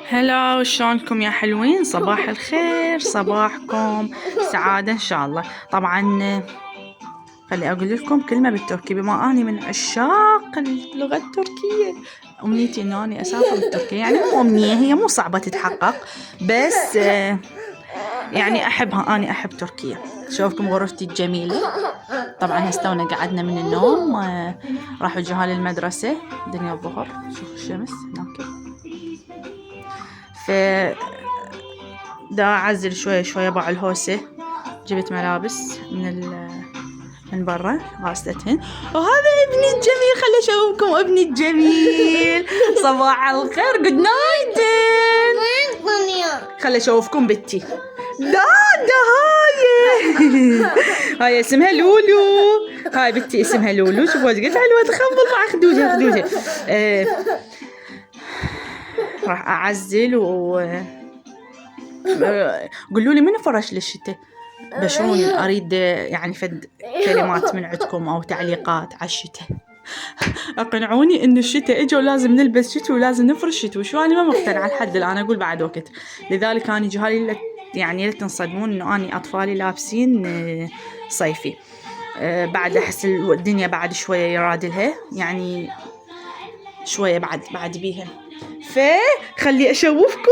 هلا، شلونكم يا حلوين؟ صباح الخير، صباحكم سعادة إن شاء الله. طبعا خلي أقول لكم كلمة بالتركي، بما أني من عشاق اللغة التركية. أمنيتي إنه أني أسافر بالتركية، يعني مو أمنية، هي مو صعبة تتحقق، بس يعني أحبها، أني أحب تركيا. شوفكم غرفتي الجميلة. طبعا هستونا قعدنا من النوم، راحوا الجهال المدرسة دنيا الظهر. شوفوا الشمس هناك. ف دا أعزل شوية شوية باع الهوسة. جبت ملابس من برا غاسلتهن. وهذا ابني الجميل، خلي أشوفكم ابني الجميل. صباح الخير، جود نايتن. خلي أشوفكم بنتي دادا. هاي اسمها لولو. هاي بنتي اسمها لولو. شوفوا قد حلوة، تخبل مع خدودها. راح أعزل قولوا لي من فرش للشتاء بشروني، أريد يعني فد كلمات من عندكم أو تعليقات على الشتاء. أقنعوني إن الشتاء إجا ولازم نلبس شتوي ولازم نفرش شتوي. شو أنا ما مقتنعة لحد الآن، أقول بعد وقت. لذلك أنا جهالي يعني لا تنصدمون إنه أني أطفالي لابسين صيفي. بعد أحس الدنيا بعد شوية يرادلها، يعني شوية بعد بيها. فخلي أشوفكم.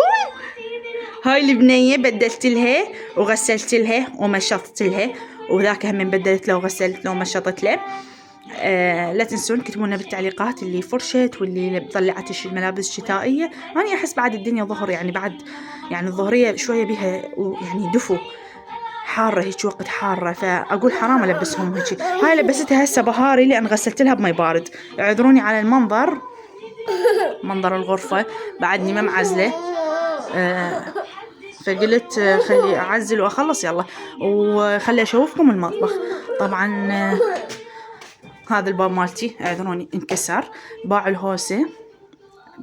هاي البنية بدلت لها وغسلت لها ومشطت لها، وذاك هم بدلت له وغسلت له ومشطت له. لا تنسون كتبونا بالتعليقات اللي فرشت واللي طلعت الملابس الشتائية. أنا أحس بعد الدنيا ظهر، يعني بعد يعني الظهرية شوية بيها يعني دفو حارة، هيك وقت حارة، فأقول حرام ألبسهم هيك. هاي لبستها هسه بهاري لأن غسلت لها بمي بارد. اعذروني على المنظر، منظر الغرفة بعدني ما معزلة. فقلت خلي أعزل وأخلص يلا وخلي أشوفكم المطبخ. طبعا هذا الباب مالتي اعذروني انكسر، باعوا الهوسة.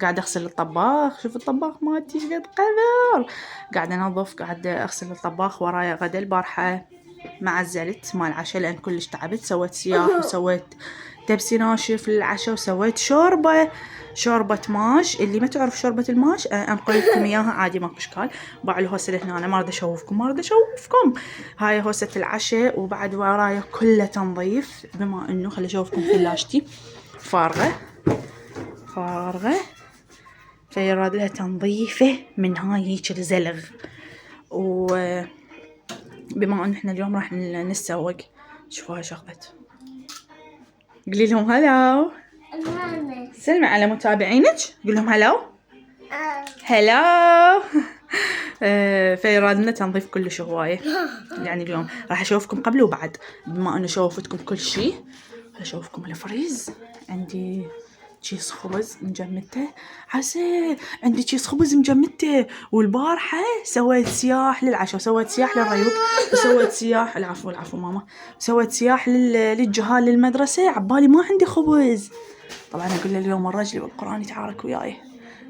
قاعد أغسل الطباخ. شوف الطباخ مالتي شقد قذر. قاعد أنظف، قاعد أغسل الطباخ. ورايا غدا. البارحة ما عزلت مال العشاء لأن كلش تعبت. سويت سياح وسويت دبسي ناشف للعشاء وسويت شوربة ماش. اللي ما تعرف شوربة الماش أنقل لكم إياها عادي، ماكو إشكال. باعوا الهوسة هنا. أنا ما أريد أشوفكم. هاي هوسة العشاء. وبعد ورايا كله تنظيف، بما إنه خلي أشوفكم ثلاجتي فارغة. فيراد لها تنظيفة من هاي هيك الزلغ. وبما إن إحنا اليوم راح نتسوق، شوفوا هاي شغلت. قولي لهم هلاو. سلمي على متابعينك، قول لهم هلاو. هلاو. فيراد لنا تنظيف كلش هواية. يعني اليوم راح أشوفكم قبل وبعد. بما إنه شوفتكم كل شيء، أشوفكم الفريز. عندي تشيز خبز مجمدته. عسل. عندي تشيز خبز مجمدته. والبارحة سويت سياح للعشاء، وسويت سياح للريوق، وسويت سياح العفو ماما، سويت سياح للجهال للمدرسة. عبالي ما عندي خبز. طبعا أقول له اليوم الرجل والقرآن يتعارك وياي.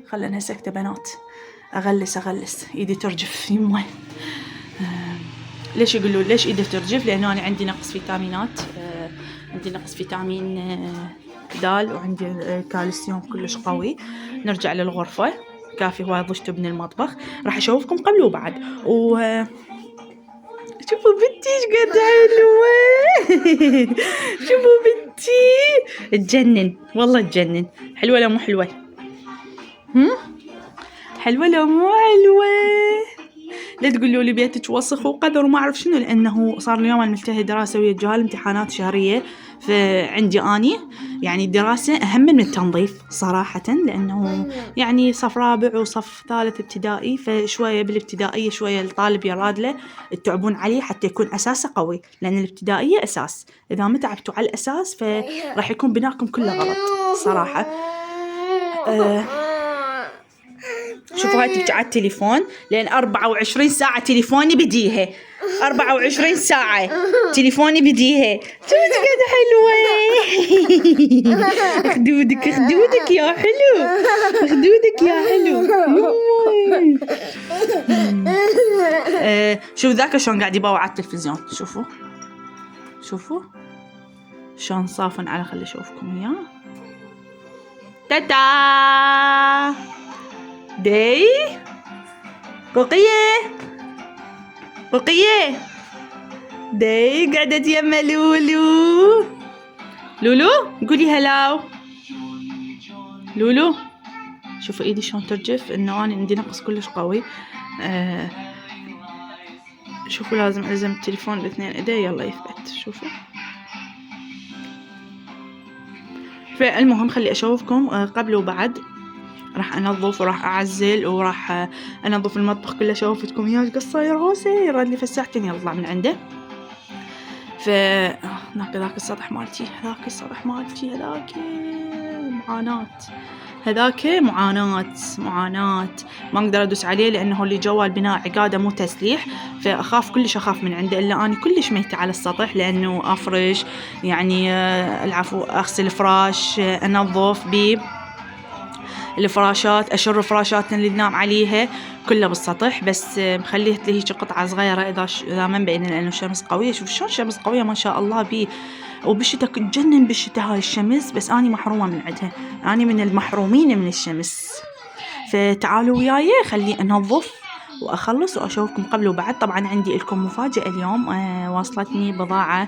خلنا سكتة بنات. أغلس إيدي ترجف يمه. ليش يقولون ليش إيدي ترجف؟ لأنه أنا عندي نقص فيتامينات. عندي نقص فيتامين دال، وعندي كالسيوم كلش قوي. نرجع للغرفة. كافي هواي ضجت من المطبخ. راح أشوفكم قبل وبعد. شوفوا بنتي شقد حلوة. شوفوا بنتي تجنن، والله تجنن. حلوة لو مو حلوة؟ حلوة لو مو حلوة؟ لا تقولوا لي بيتك وسخ وقذر وما أعرف شنو، لأنه صار اليوم الملتهي دراسة ويا الجهال امتحانات شهرية. فعندي أني يعني الدراسة أهم من التنظيف صراحة، لأنه يعني صف رابع وصف ثالث ابتدائي، فشوية بالابتدائية شوية الطالب يرادله التعبون عليه حتى يكون أساسه قوي، لأن الابتدائية أساس. إذا ما تعبتوا على الأساس فراح يكون بناءكم كله غلط صراحة. شوفوا هاي تبكي على التليفون، لأن 24 ساعة تليفوني بديها. 24 ساعة تليفوني بديها. شوفت قد حلوة. خدودك يا حلو. خدودك يا حلو. شوف ذاك شلون قاعد يباوع على التلفزيون. شوفوا شلون صافن على. خلي أشوفكم إياه. تاتا داي قوقية قوقية داي قعدت يما لولو. لولو قولي هلاو لولو. شوفوا ايدي شلون ترجف، انه انا عندي نقص كلش قوي. شوفوا لازم الزم التليفون باثنين ايدي يلا يثبت. شوفوا. فالمهم خلي اشوفكم قبل وبعد. راح انظف وراح اعزل وراح انظف المطبخ كله. شوفتكم اياه ايش قصير هوسي راد لي في الساعتين يطلع من عنده. هذاك السطح مالتي هذاك معاناة. هذاك معاناة ما اقدر ادوس عليه لانه اللي جوا البناء عقاده مو تسليح، فاخاف كلش اخاف من عنده. الا اني كلش ميته على السطح لانه افرش يعني العفو اغسل فراش، انظف بيه الفراشات، اشر فراشاتنا اللي ننام عليها كلها بالسطح. بس مخليه هيك قطعه صغيره اذا ما مبين لانه الشمس قويه. شوف شلون الشمس قويه ما شاء الله بيه. وبالشتاء تجنن بالشتاء هاي الشمس، بس اني محرومه من عندها، اني من المحرومين من الشمس. فتعالوا وياي خلي انظف واخلص واشوفكم قبل وبعد. طبعا عندي لكم مفاجاه اليوم. واصلتني بضاعه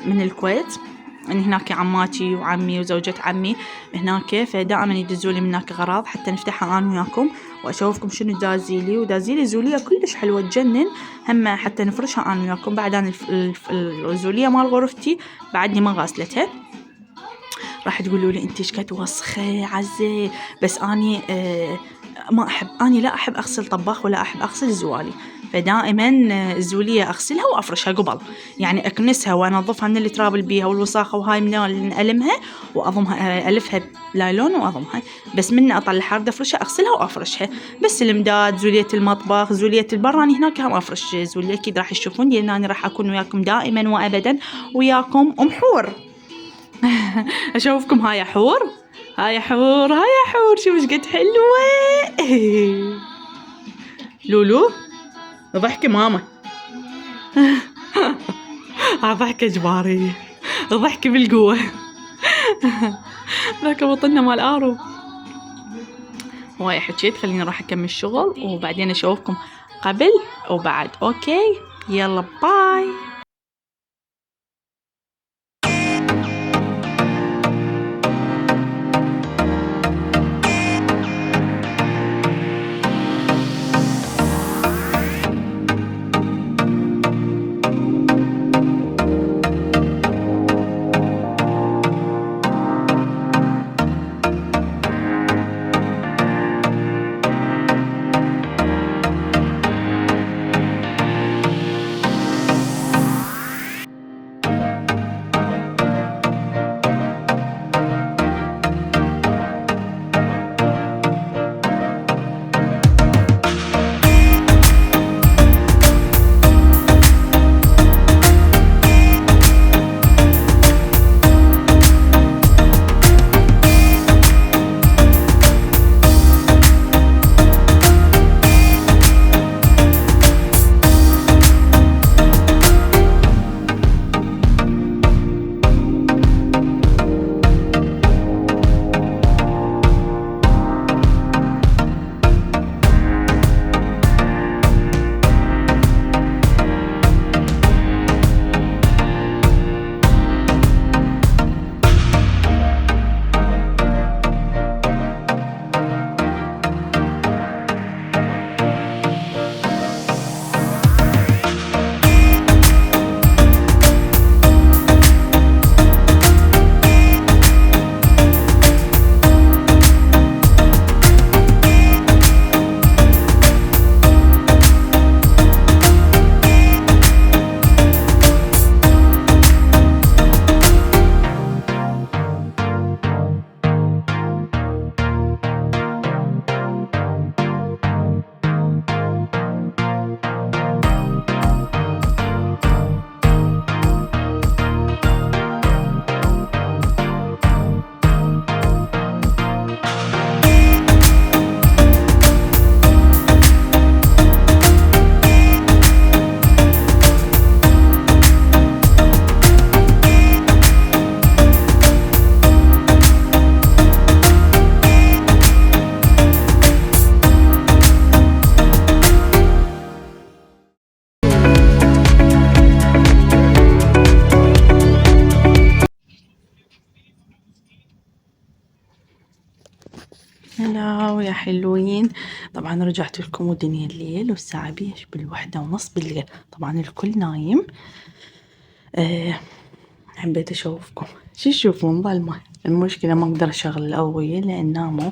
من الكويت. يعني هناك عماتي وعمي وزوجة عمي هناك، فدائما يدزولي من هناك غراض حتى نفتحها انا وياكم واشوفكم شنو دازيلي. ودازيلي زوليه كلش حلوه تجنن، هم حتى نفرشها انا وياكم. بعد انا الزوليه مال غرفتي بعدني ما غاسلتها. راح تقولوا لي انت ايش كنت وسخه عزه، بس اني ما احب، اني لا احب اغسل طباخ ولا احب اغسل زوالي. فدائما الزوليه اغسلها وافرشها قبل، يعني اكنسها وانظفها من التراب اللي بيها والوساخه وهاي من المها واضمها، الفها بلايلون واضمها. بس من اطلعها ارد افرشها اغسلها وافرشها. بس المداد، زوليه المطبخ، زوليه البر، اني هناك هم افرش زوليه. اكيد راح تشوفون لان انا راح اكون وياكم دائما وابدا، وياكم ام حور. اشوفكم. هاي حور شوف ايش قد حلوه. لولو ضحكي ماما. ضحكه جباريه، ضحكي بالقوه. ذاك بطلنا مال ارو. هواي حكيت، خليني راح اكمل الشغل وبعدين اشوفكم قبل وبعد. اوكي يلا باي. هلا ويا حلوين. طبعا رجعت لكم ودنيا الليل والساعة بيش 1:30 بالليل. طبعا الكل نايم. حبيت أشوفكم. شو تشوفون ظلمة؟ المشكلة ما أقدر أشغل الأضوية لأن ناموا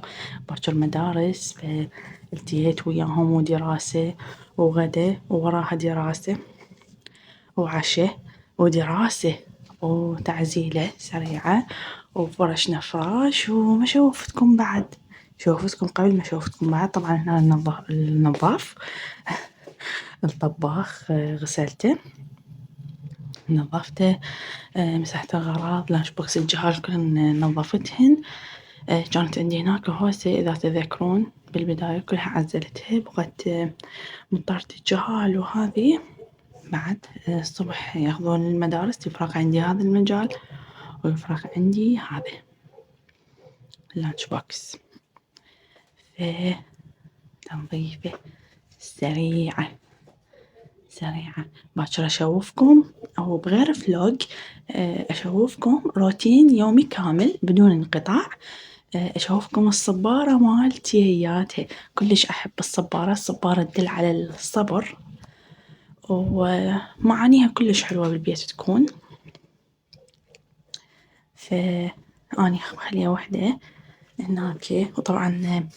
باكر مدارس، فالتقيت وياهم ودراسة وغدا ووراها دراسة وعشاء ودراسة وتعزيلة سريعة وفرشنا فراش وما شوفتكم بعد. شوفتكم قبل ما شوفتكم بعد. طبعا هنا النظاف الطباخ غسلته نظفته، مسحت الأغراض لانش بوكس الجهاز كلهن نظفتهن. كانت عندي هناك هوسة إذا تذكرون بالبداية كلها عزلتها، بغت مطارة الجهال وهذي بعد. الصبح ياخذون المدارس، يفرغ عندي هذا المجال ويفرغ عندي هذا اللانش بوكس. تنظيفة سريعة سريعة. باكر أشوفكم أو بغير فلوج، أشوفكم روتين يومي كامل بدون انقطاع. أشوفكم الصبارة مالتي هياتها. كلش أحب الصبارة. الصبارة تدل على الصبر ومعانيها كلش حلوة بالبيت تكون. فأني مخلية وحدة هناك. وطبعا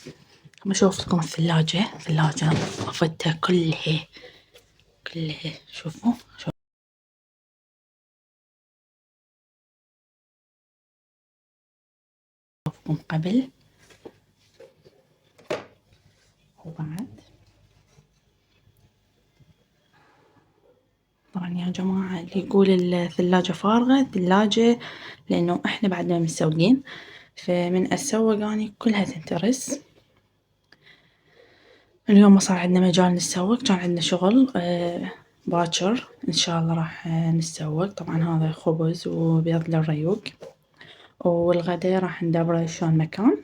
بشوفكم الثلاجة نظفتها كلها. شوفوا شوفكم قبل وبعد. طبعا يا جماعة اللي يقول الثلاجة فارغة، الثلاجة لأنه إحنا بعدنا متسوقين، فمن أتسوق أني كلها تنترس. اليوم ما صار عندنا مجال نتسوق، كان عندنا شغل باكر إن شاء الله راح نتسوق. طبعا هذا خبز وبيض للريوق، والغدا راح ندبره شلون مكان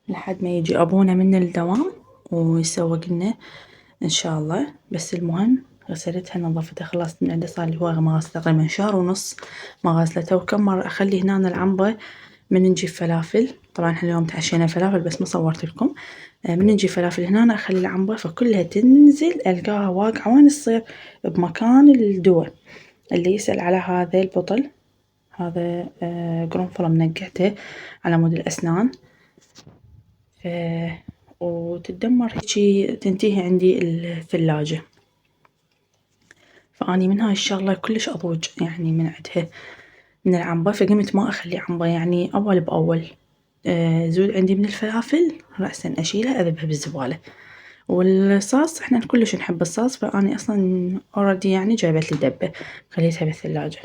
لحد ما يجي أبونا من الدوام ويسوق لنا إن شاء الله. بس المهم غسلتها نظفتها خلصت من عنده. صار لي هو ما غسله تقريبا شهر ونص ما غسلته. وكم مرة أخلي هنا العنبة من نجيب فلافل. طبعا احنا اليوم تعشينا فلافل بس ما صورت لكم. من نجيب فلافل هنا أخلي العنبة فكلها تنزل ألقاها واقعة وين تصير بمكان الدواء. اللي يسأل على هذا البطل، هذا قرنفل منقعته على مود الأسنان. وتتدمر هيجي تنتهي عندي الثلاجة. فأني من هاي الشغلة كلش أضوج يعني من عندها من العنبة. فقمت ما أخلي عنبة يعني أول بأول. زود عندي من الفلافل رأساً أشيلها أذبها بالزبالة. والصاص احنا كلش نحب الصاص، فأني أصلاً already يعني جايبت لي دبة خليتها بالثلاجة.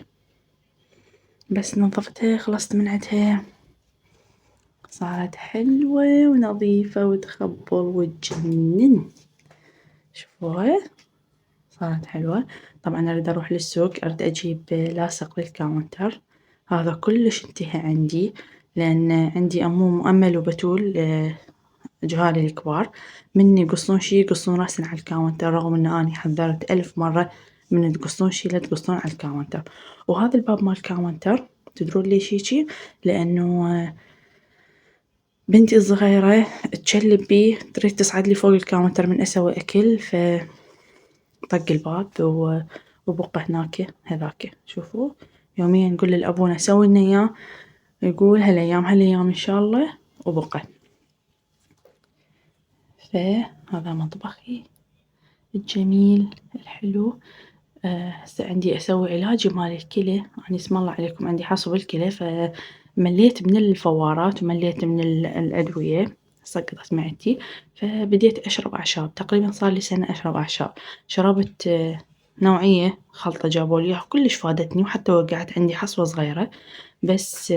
بس نظفتها خلصت من عندها صارت حلوة ونظيفة وتخبل وتجنن. شوفوها صارت حلوة. طبعا أريد أروح للسوق، أريد أجيب لاصق للكاونتر. هذا كلش انتهى عندي لأن عندي أمل وبتول جهالي الكبار من يقصون شي يقصون راساً على الكاونتر، رغم أن أني حذرت 1000 مرة من تقصون شي لا تقصون على الكاونتر. وهذا الباب مال الكاونتر تدرون ليش هيجي؟ لأنه بنتي الصغيرة تشلب بيه تريد تصعد لي فوق الكاونتر من أسوي أكل، طق الباب وبقى هناك هذاك. شوفوا يوميا نقول لأبونا سوي لنا إياه، يقول هالأيام إن شاء الله وبقى. فهذا مطبخي الجميل الحلو. هسه عندي أسوي علاجي مال الكلى. يعني اسم الله عليكم عندي حصو بالكلى، فمليت من الفوارات ومليت من الأدوية سقطت معدتي. فبديت أشرب أعشاب. تقريبا صار لي سنة أشرب أعشاب. شربت نوعية خلطة جابوا لي إياها كلش فادتني، وحتى وقعت عندي حصوة صغيرة. بس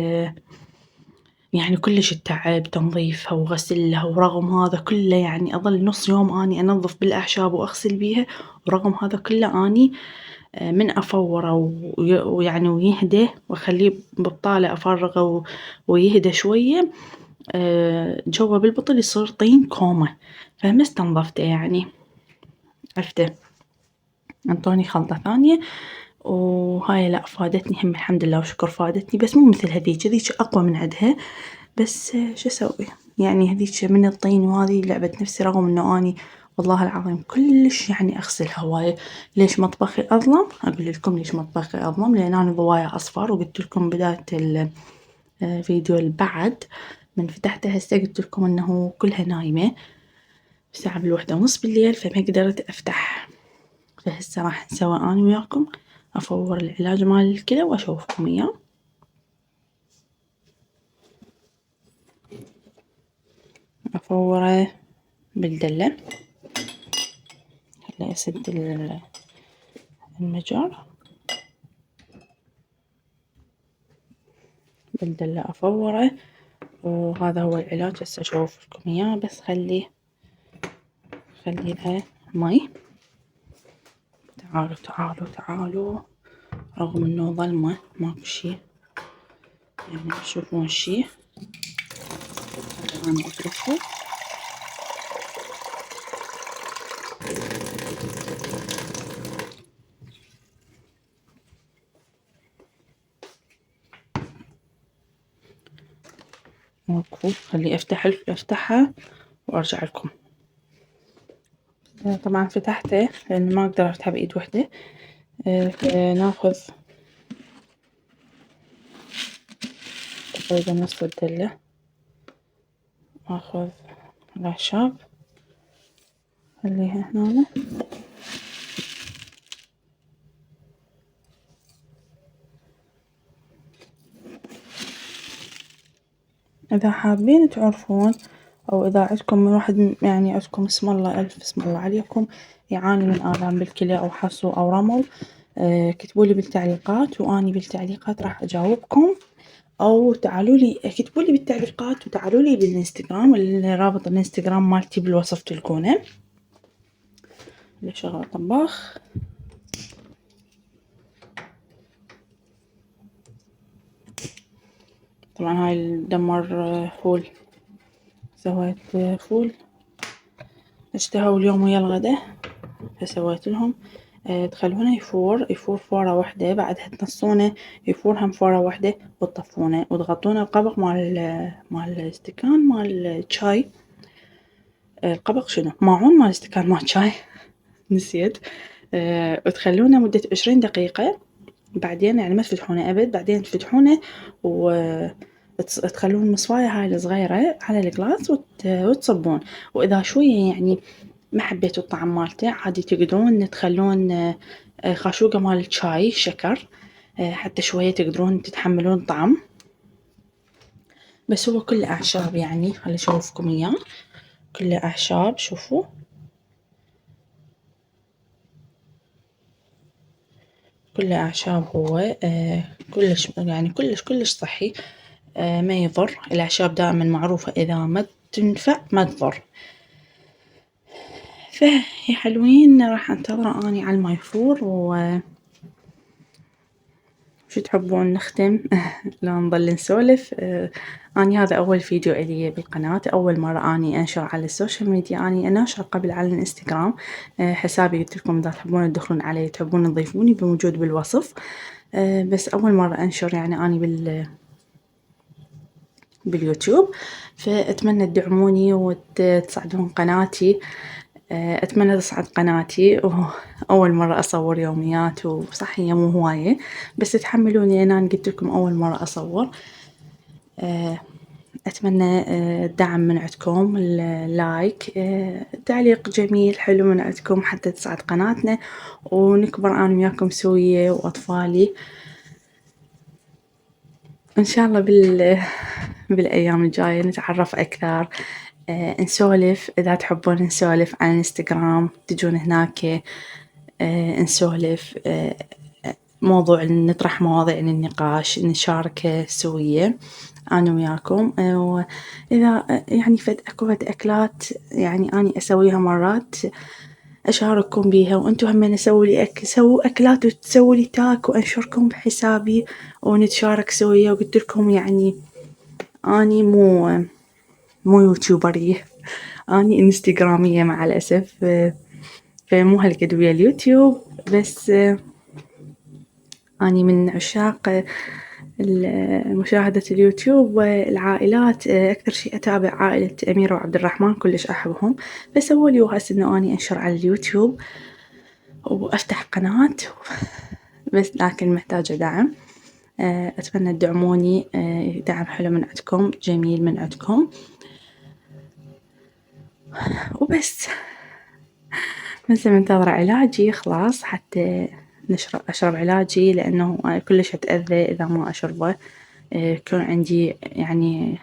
يعني كلش التعب تنظيفها وغسلها، ورغم هذا كله يعني أظل نص يوم أني أنظف بالأعشاب وأغسل بيها، ورغم هذا كله أني من أفوره ويعني ويهدى وأخليه ببطالة أفرغه ويهدى شوية، جوا بالبطل يصير طين كومة. فما استنظفته يعني عرفته. انطوني خلطة ثانية وهاي لا فادتني هم الحمد لله وشكر فادتني، بس مو مثل هذيك أقوى من عندها. بس شو أسوي؟ يعني هذيك من الطين وهذي لعبت نفسي، رغم إنه أني والله العظيم كلش يعني أغسل هواية. ليش مطبخي أظلم؟ أقول لكم ليش مطبخي أظلم، لأن أنا ضوايا أصفر، وقلت لكم بداية الفيديو اللي بعد من فتحته هسه قلت لكم إنه كلها نايمة، الساعة ب1:30 بالليل، فما قدرت أفتح. فهسه راح نسوي أنا وياكم، أفور العلاج مال الكلى وأشوفكم إياه. أفوره بالدلة. هلا أسد المجر بالدلة أفوره، وهذا هو العلاج. هسه أشوفكم إياه، بس خلي لها مي. تعالوا تعالوا تعالوا، رغم إنه ظلمة ماكو شي، يعني تشوفون شي. أنا أتركه. ماكو، خلي أفتحها وأرجع لكم. طبعا فتحته لأن ما أقدر أفتحه بإيد وحدة. ناخذ تقريبا نص الدلة، آخذ الأعشاب خليها هنا. إذا حابين تعرفون، أو إذا عندكم من واحد يعني عندكم اسم الله ألف اسم الله عليكم يعاني من آلام بالكلى أو حصو أو رمل، كتبولي بالتعليقات وأني بالتعليقات راح أجاوبكم، أو تعالوا لي اكتبوا لي بالتعليقات وتعالوا لي بالانستغرام. رابط الانستغرام مالتي بالوصف تلقونه. شغلة طباخ. طبعا هاي الدمر فول، سويت فول اشتهوا اليوم ويا الغدا، فسويت لهم. تخلونه يفور فورة واحدة، بعدها تنصونه يفور هم فورة واحدة، وتطفونه وتغطونه بقبق مال استكان مال الشاي. القبق شنو؟ ماعون مال استكان مال شاي نسيت. وتخلونه مدة 20 دقيقة، بعدين يعني ما تفتحونه أبد، بعدين تفتحونه تخلون المصفاية هاي الصغيرة على الجلاس وتصبون. وإذا شوية يعني ما حبيتوا الطعم مالته، عادي تقدرون تخلون خاشوقة مال الشاي شكر، حتى شوية تقدرون تتحملون طعم. بس هو كله أعشاب، يعني خلي أشوفكم إياه. كله أعشاب، شوفوا كله أعشاب. هو كلش يعني كلش صحي، ما يضر. الأعشاب دائما معروفة إذا ما تنفع ما تضر. فيا حلوين، راح انتظر اني على ما يفور. شو تحبون نختم؟ لا نظل نسولف. اني هذا اول فيديو الي بالقناة، اول مرة اني انشر على السوشيال ميديا. اني اناشر قبل على الانستغرام، حسابي قلت لكم اذا تحبون تدخلون عليه تحبون تضيفوني بموجود بالوصف. بس اول مرة انشر يعني اني باليوتيوب. فأتمنى تدعموني وتصعدون قناتي. أتمنى تصعد قناتي، وأول مرة أصور يوميات، وصح هي مو هواية، بس تحملوني أنا قلت لكم أول مرة أصور. أتمنى الدعم من عندكم، اللايك، تعليق جميل حلو من عندكم حتى تصعد قناتنا ونكبر أنا وياكم سوية وأطفالي إن شاء الله. بالأيام الجاية نتعرف أكثر، نسولف. إذا تحبون نسولف عن الانستغرام تجون هناك، نسولف، نطرح مواضيع للنقاش، نشارك سوية أنا وياكم. وإذا يعني أكو أكلات يعني أني أسويها مرات أشارككم بيها، وأنتو هم سووا لي سووا أكلات وتسووا لي تاك وأنشركم بحسابي ونتشارك سوية. وقلت لكم يعني أني مو يوتيوبرية، أني انستغرامية مع الأسف. فمو هالقد ويا اليوتيوب، بس أني من عشاق مشاهدة اليوتيوب والعائلات. أكثر شي أتابع عائلة أميرة وعبد الرحمن، كلش أحبهم. فسووا لي وهس إنه أني أنشر على اليوتيوب وأفتح قناة، بس لكن محتاجة دعم. أتمنى تدعموني، دعم حلو من عندكم، جميل من عندكم، وبس. هسه منتظرة علاجي خلاص حتى أشرب علاجي، لأنه كلش أتأذى إذا ما أشربه. يكون عندي يعني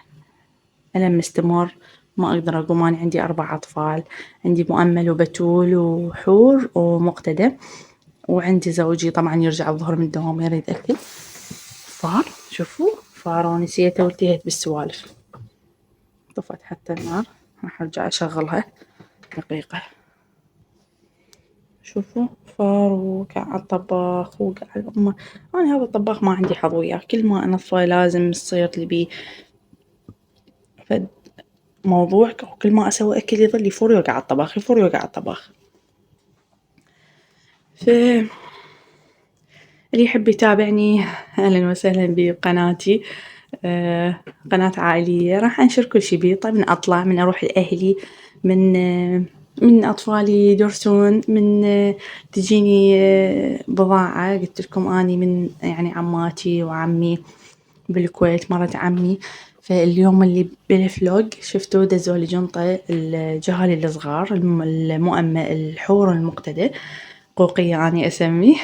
ألم مستمر، ما أقدر أقوم. أنا عندي 4 أطفال، عندي مؤمل وبتول وحور ومقتدى، وعندي زوجي طبعاً يرجع الظهر من الدوام يريد أكل. فار، شوفوا فار، ونسيته والتهيت بالسوالف. طفت حتى النار، راح أرجع أشغلها دقيقة. شوفوا فار وقع على الطباخ وقع على الأمة. أنا هذا الطباخ ما عندي حظ وياه، كل ما أنظفه لازم يصير لي بيه فد موضوع، وكل ما أسوي أكل يظل يفور يوقع على الطباخ، يفور يوقع على الطباخ. اللي يحب يتابعني أهلاً وسهلاً بقناتي. قناة عائلية، راح أنشر كل شي بيه. طيب من أطلع، من أروح لأهلي، من أطفالي يدرسون، من تجيني بضاعة. قلت لكم أني من يعني عماتي وعمي بالكويت، مرت عمي. فاليوم اللي بالفلوق شفتوا دزوا لي جنطة الجهالي الصغار، الحور المقتدى، قوقية أني أسميه.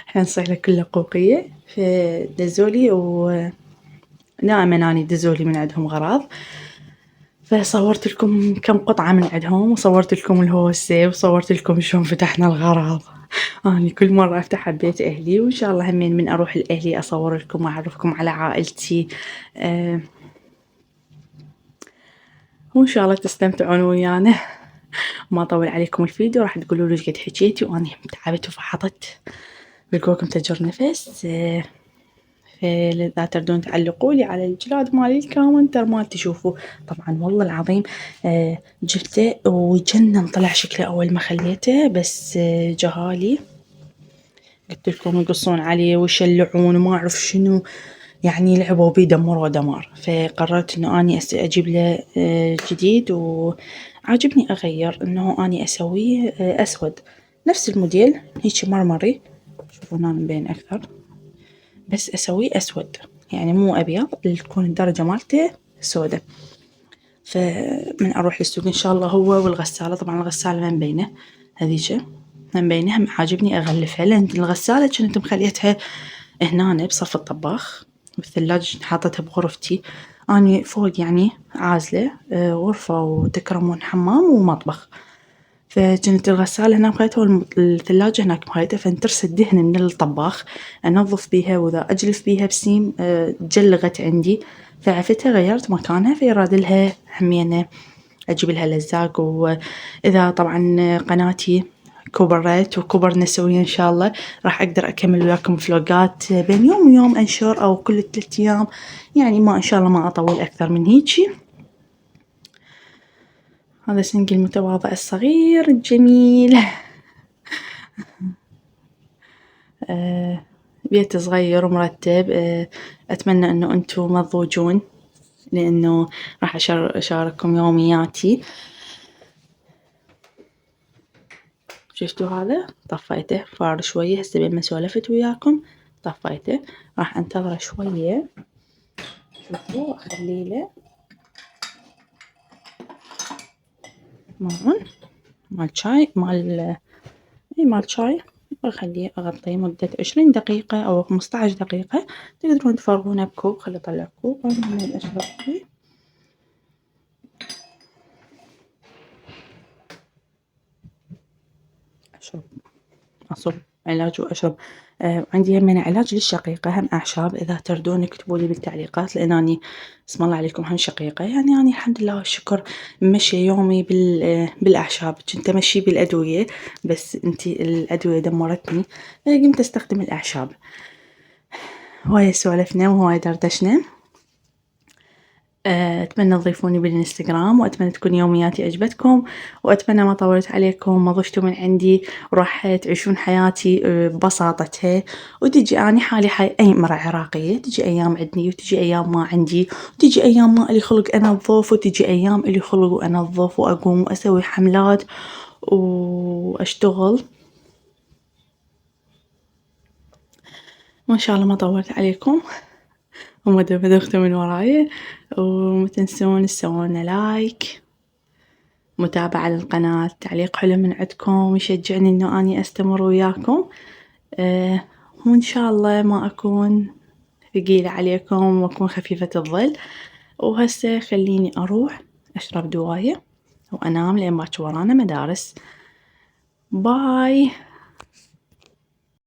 إحنا نصيح له كله قوقية. فدزوا لي، ودائما أني دزوا لي من عندهم غراض. فصورت لكم كم قطعة من عندهم، وصورت لكم الهوسة، وصورت لكم شلون فتحنا الغراض. أني كل مرة أفتح على بيت أهلي، وإن شاء الله همين من أروح لأهلي أصور لكم وأعرفكم على عائلتي. وإن شاء الله تستمتعون ويانا. ما أطول عليكم الفيديو، راح تقولوا لي قد حكيتي وأني تعبت وفحطت. بلقولكم تجر نفس. فإذا تردون تعلقوا لي على الجلاد مالي الكومنتر مالتي. شوفوا طبعاً والله العظيم جبته ويجنن، طلع شكله أول ما خليته، بس جهالي قلت لكم يقصون عليه ويشلعون وما أعرف شنو، يعني لعبوا بيه دمروا دمار. فقررت إنه أني أجيب له جديد، وعاجبني أغير إنه أني أسويه أسود، نفس الموديل هيجي مرمري. شوفون أنا مبين أكثر، بس أسويه أسود، يعني مو أبيض، تكون الدرجة مالته سودة. فمن أروح للسوق إن شاء الله هو والغسالة. طبعاً الغسالة ما مبينة، هذيجة ما مبينة، هم عاجبني أغلفها، لأن الغسالة كنت مخليتها هنا بصف الطباخ بالثلاجة، حاطتها بغرفتي. أني فوق يعني عازلة غرفة وتكرمون حمام ومطبخ، فكنت الغسالة هنا مخليتها والثلاجة هناك مخليتها. فانترس الدهن من الطباخ أنظف بيها، وإذا أجلف بيها بسيم جلغت عندي، فعفتها غيرت مكانها. فيراد لها همينة أجيب لها لزاق. وإذا طبعاً قناتي كبرت وكبرنا سويا إن شاء الله، راح أقدر أكمل وياكم فلوقات بين يوم ويوم أنشر، أو كل 3 أيام، يعني ما إن شاء الله ما أطول أكثر من هيجي. هذا سنقي المتواضع الصغير الجميل. بيت صغير ومرتب. أتمنى إنه أنتم ما تضوجون، لأنه راح أشارككم يومياتي. شفتوا هذا طفيته فار شوية، هسه بين ما سولفت وياكم طفيته. راح أنتظره شوية. شوفوا أخلي له مال شاي، مال شاي. أخليه أغطيه مدة 20 دقيقة أو 15 دقيقة. تقدرون تفرغونه بكوب، خلي أطلع كوب أنا همين أشرب فيه. أصب علاج وأشرب. عندي همين علاج للشقيقة، هم أعشاب. إذا تردون اكتبوا لي بالتعليقات، لأن أني اسم الله عليكم هم شقيقة. يعني أني الحمد لله والشكر ممشي يومي بالأعشاب. كنت أمشي بالأدوية، بس انتي الأدوية دمرتني، قمت أستخدم الأعشاب. هواية سولفنا وهواية دردشنا. أتمنى تضيفوني بالإنستغرام، وأتمنى تكون يومياتي عجبتكم، وأتمنى ما طولت عليكم، ما ضجتوا من عندي، وراح تعيشون حياتي ببساطتها. وتجي أني حالي حال أي امرأة عراقية، تجي أيام عندي وتجي أيام ما عندي، وتجي أيام ما إلي خلق أنظف، وتجي أيام إلي خلق وأنظف وأقوم وأسوي حملات وأشتغل. وإن شاء الله ما طولت عليكم وما دغدغتوا من وراي. وما تنسون تسوون لنا لايك، متابعة للقناة، تعليق حلو من عندكم يشجعني إنه أني أستمر وياكم. وإن شاء الله ما أكون ثقيلة عليكم وأكون خفيفة الظل. وهسه خليني أروح أشرب دواية وأنام لأن باكر ورانا مدارس. باي.